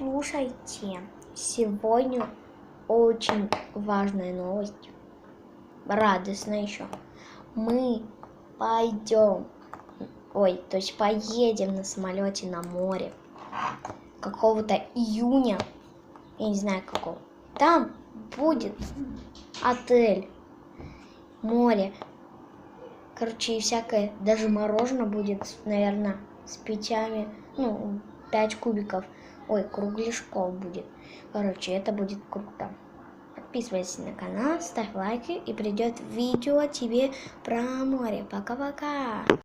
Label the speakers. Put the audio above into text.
Speaker 1: Слушайте, сегодня очень важная новость, радостная еще. Мы поедем на самолете на море какого-то июня, я не знаю какого. Там будет отель, море, короче, и всякое, даже мороженое будет, наверное, с 5 кубиков, кругляшков будет. Короче, это будет круто. Подписывайся на канал, ставь лайки, и придет видео тебе про море. Пока-пока.